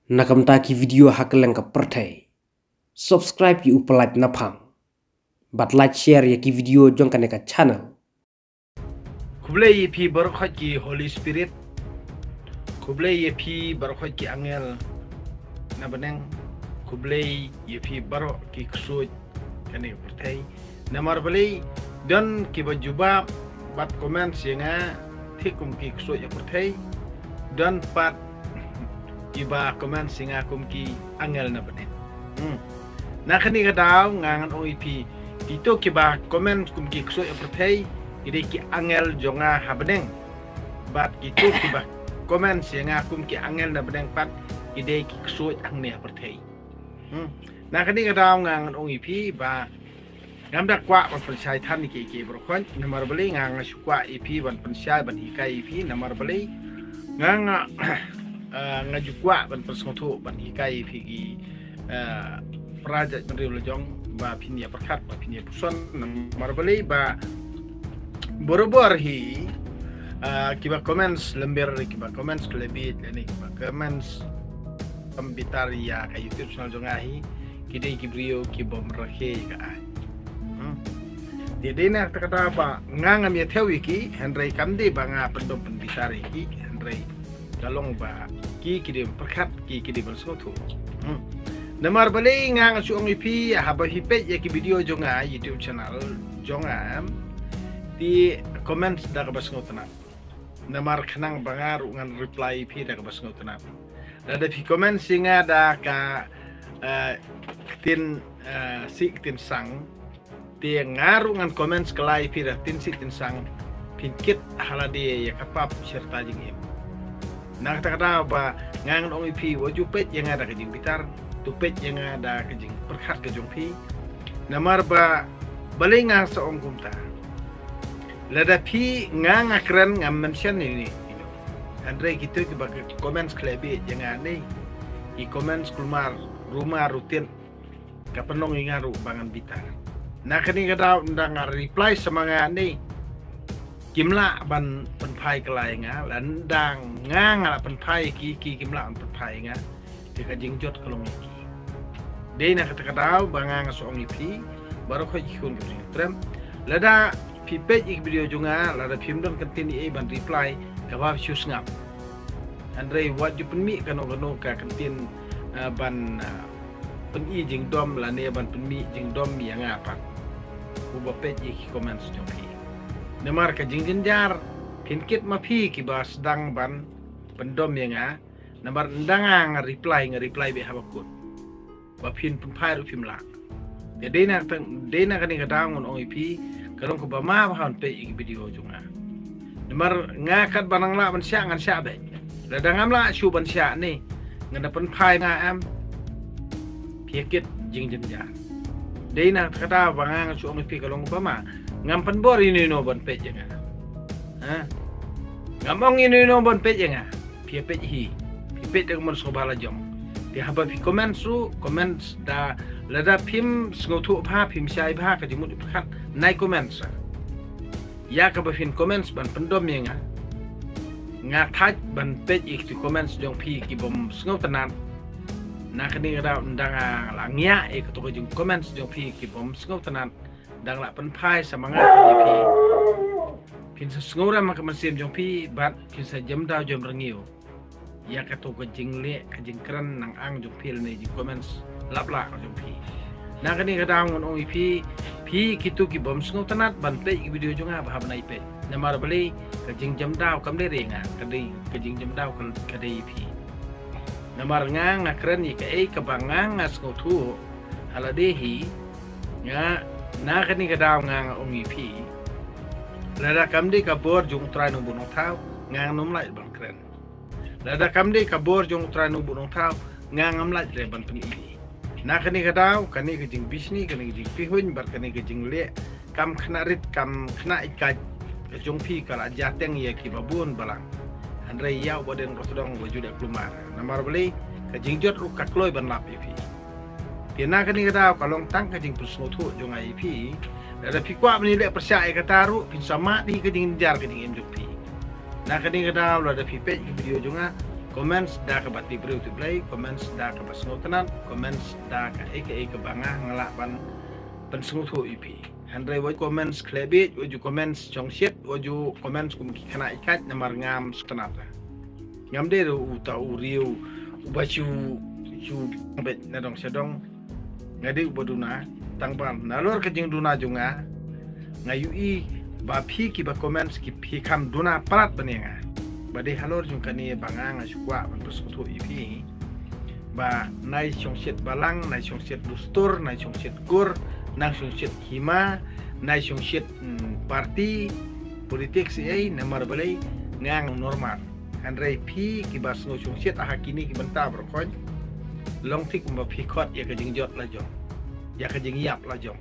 Nakam taki video hakeleng ka pertai. Subscribe ki upalike napang. But like share ya ki video jong kaneka channel. Kublai yepi barokat ki Holy Spirit. Kublai yepi barokat ki angel. Na beneng kublai yepi barok ki ksut kaneka pertai. Na marbali dan ki bajuba bat komen singa thikum ki ksut ya pertai. Dan pat iba komen singa kum ki angel na beneng. Na kani kadaw ngangan OEP dito kiba komen kum ki ksut ya pertai. Ide ki angel jonga habedeng bat itu kiba komen singa kum ki angel na bedeng pat ide ki ksut ang ne pertai. Na kani kadaw ngangan OEP ba ngamda kwa ban percaya tan ki berkon nomor beli ngang sukwa EP ban percaya ban hikai EP nomor beli ngang ngajukwa ban persngotu ban hikai EP ki project menril jong ba pinia perkat ba pinia puson nomor beli ba boro-boro hi kiba comments lember kiba comments lebih ini kiba comments pembitar ya ka YouTube channel jongahi kidai kibrio kiba merake ka Jadi nak kata apa ngangam ya tewi ki Henry kamde banga pendom pembitar ki Henry galong ba ki kidim perkat ki kidim bersotu Namar balik ngang suong ipi haba hipet ya ki video jonga YouTube channel jonga di komen dah kabas ngotna namar khenang bangar ngan reply pi dah kabas ngotna ada pi komen singa da ka tin tin sang dia ngaru ngan komen sekelai pi dah tin sang pinkit halade ya kapap serta jingim nak kata ba ngangan ong pi waju pet yang ada kejing bitar tu pet yang ada kejing perkat kejong pi namar ba balinga seong kumta lada pi ngang akran ngam mention ini Andre gitu ke bagi comments klebi jangan ni i comments kulmar rumah rutin kapenong ingaru bangan bitar nak ni kada undang reply semangat ni kimla ban penpai kelai nga landang ngang ala penpai ki kimla penpai nga tika jingjot kalong iki dei nak kata bangang soong ipi baru kau ikut trem lada pipet ik video junga lada pimdon kantin ban reply kabab shoes ngap Andre what you penmi kano ka kantin ban peni jing dom lane ban penmi jing dom yang apa uba pet ik comments jongpi nemar ka jing jinjar pinkit mapi ki bas dang ban pendom yang namar ndanga reply be habakut ba pin penpai ru pimla jadi nak dena kan kadang on OEP kalau ko ba ma han pe ik video junga nemar ngakat banang la ban sya ngan sya be ladang am la shu ban sya ni ngana pen phai nga am piekit jing jing ja dei na kata bangang su ong pi kalau ko ba ma ngam pen bor ini no ban pe jenga ha ngamong ini no ban pe jenga pie pe hi pie de mon so bala jom dia haba pi comments da lada pim ngotu pha pim syai pha ka jimut khat nai comments ya ka ba fin comments ban pendom yang nga thaj ban page ik tu comments jong pi ki bom sngot nan na kani ra undang la ngya e ka to jong comments jong pi ki bom sngot nan dang la pen phai semangat pi pin sa snora ma ka masim jong pi bat pin sa jam da jom rengiu ya ka to jing le ka jing kran nang ang jong pil ne jing comments lapla jong pi na kani kadang on OEP pi kitu ki bom sngo tanat ban pe video jonga ba habnai pe namar bali ka jing jam daw kam de renga kadai ka jing jam daw kan kadai pi namar ngang akran ni ka e ka bangang sngo tu hala dehi nga na kani kadang ngang OEP lada kam de ka bor jong trai no bunong tau ngang nom lai ban kren lada kam de ka bor jong trai no bunong tau ngang am lai re ban pen na kani kadaw kani kejing bisni kani kejing pihun bar kani kejing le kam knarit kam kna ikat kejong pi kala jateng ya ki babun balang andre yaw boden rosodong wajuda klumar namar beli kejing jot ru kakloy ban lap pi tiana kani kadaw kalong tang kejing pusmotu jong ip ada pi kwa bni le persyai kataru pin sama di kejing jar kejing emjok pi na kani kadaw ada pi pe video jonga comments da ka bati bro to play comments da ka basnotanan comments da ka eke banga ngalak ban pensngutu ipi handrai wo comments klebit wo comments chongshit wo comments kum kana ikat namar ngam stanata ngam de uta uriu ubachu chu bet na dong sedong ngadi uboduna tangpan nalor kejing duna junga ngayui ba phi ki ba comments ki phi kam duna parat banenga bade halor jung kani banga ngasukwa ban persekutu ipi ba nai chongshit balang nai chongshit lustur nai chongshit gur nai chongshit hima nai chongshit parti politik si namar balai ngang normal handrai phi ki ba sno chongshit ahakini ki benta berkon long tik ba phi khot ya kejing jot la jong ya kejing yap la jong